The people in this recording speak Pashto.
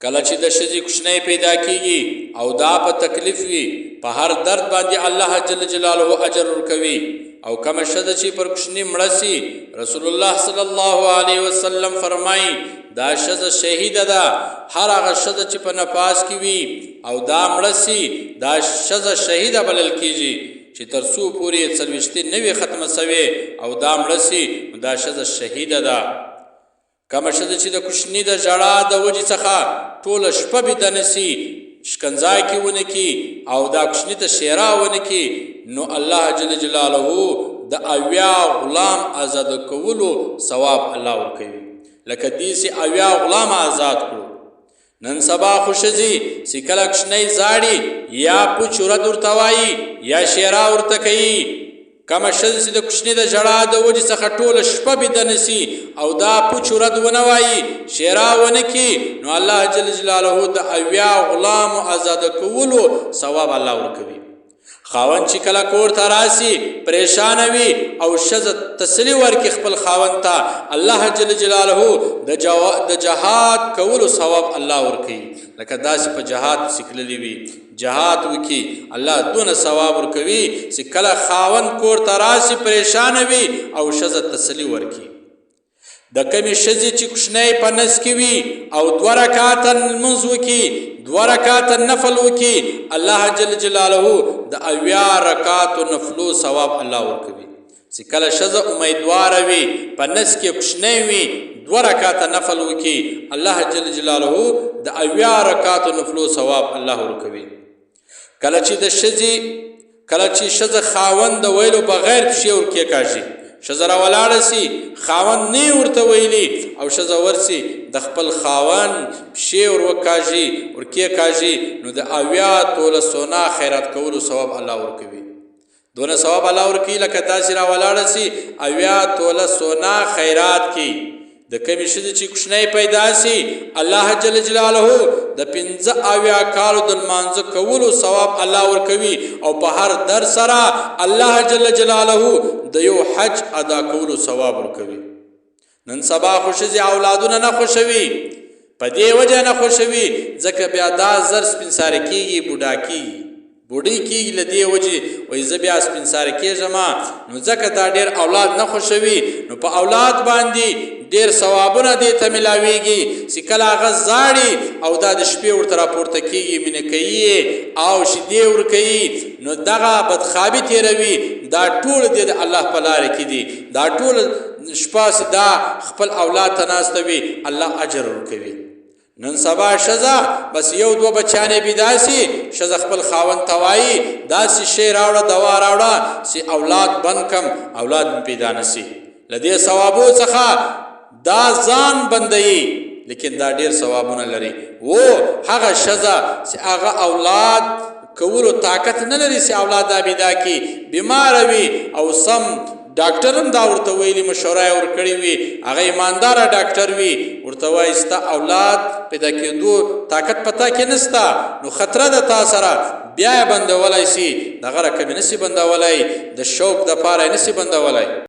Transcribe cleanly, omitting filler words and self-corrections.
کله چې د ښځې کوچنی پیدا کیږي او دا په تکلیف وي په هر درد باندې الله جل جلاله اجر ورکوي او کومه ښځه چې پر کوچني مړه سي رسول الله صلی الله علیه وسلم فرمایي دا ښځه شهیده ده هر هغه ښځه چې په نفاس کې وي او دا مړه سي دا ښځه شهیده بلل کیږي چې تر څو پورې څلوېښتې نه وي ختمه سوې او دا مړه سي دا ښځه شهیده ده کومه ښځه چې د کوچني د ژړا د وجې څخه ټوله شپه بیده نه سي شکنځای کې ونه کي او دا کوچني ته ښېرا ونه کي نو الله جل جلاله د 80 غلام آزاده کولو ثواب الله ورکوي لکه دې چې 80 غلام آزاد کړو نن سبا خو ښځې چې کله کوچنی زاړي یا پوچ ورد ورته وایي یا ښېرا ورته کوي کومه ښځه چې د کوچني د ژړا د وجې څخه ټوله شپه بیده نه سي او دا پوچ ورد ونه وایي ښېرا ونه کي نو الله جل جلاله د 80 غلامو آزاده کولو ثواب الله ورکوي خاوند چې کله کور ته راسي پریشانه وي او ښځه تسلي ورکړي خپل خاوند ته الله جل جلاله د جهاد کولو ثواب الله ورکوي لکه داسې په جهاد پسې تللي وي جهاد وکړي الله دونه ثواب ورکوي چې کله خاوند کور ته راسي پریشانه وي او ښځه تسلي ورکړي د کمې ښځې چې کوچنی په نس کې وي او 2 رکعاته لمونځ وکړي 2 رکعاته نفل وکړي الله جل جلاله د 80 رکعاتو نفلو ثواب الله ورکوي چې کله ښځه امیدواره وي په نس کې کوچنی وي 2 رکعاته نفل وکړي الله جل جلاله د 80 رکعاتو نفلو ثواب الله ورکوي کله چې ښځه خاوند د ویلو بغیر پښې ورکېکاږي ښځه راولاړه سي خاوند نه ورته ویلي او ښځه ورسي د خپل خاوند پښې ورکېکاږي نو د 80 توله سونا خیرات کولو ثواب الله ورکوي دونه ثواب الله ورکوي لکه تاسې راولاړه سي 80 توله سونا خیرات کړي د کمې ښځې چې کوچنی پیدا سي الله جل جلاله د 75 کالو د لمانځه کولو ثواب الله ورکوي او په هر در سره الله جل جلاله د یو حج ادا کولو ثواب ورکوي نن سبا خو ښځې اولادونه نه خوښوي په دې وجه نه خوښوي ځکه بیا دا زر سپین سارې کېږي بوډۍ کېږي له دې وجې وایي زه بیا سپین سارې کېږم نو ځکه دا ډېر اولاد نه خوښوي نو په اولاد باندې ډېر ثوابونه دې ته میلاویږي چې کله هغه زاړي او دا د شپې ورته راپورته کېږي مینه کوي او شیدې ورکوي نو دغه بدخوابي تېروي دا ټول دې د الله په لاره کې دي دا ټول شپه دا خپل اولاد ته ناسته وي الله اجر ورکوي نن سبا ښځه بس 1-2 بچیانې پیدا سي ښځه خپل خاوند ته وایي داسې شی راوړه دوا راوړه چې اولاد بند کم اولاد مې پیدا نه سي له دې ثوابو څخه دا ځان بندوي لیکن دا ډېر ثوابونه لري هغه ښځه چې هغه اولاد کولو طاقت نه لري چې اولاد دا پیدا کړي بیماره وي او سم ډاکټر هم دا ورته ویلي مشوره یې ورکړې وي هغه ایمانداره ډاکټر وي ورته وایي ستا اولاد پیدا کېدو طاقت په تا کې نسته نو خطره ده تا سره بیا یې بندولی سي دغه رقم یې نسي بندولی د شوق دپاره یې نسي بندولی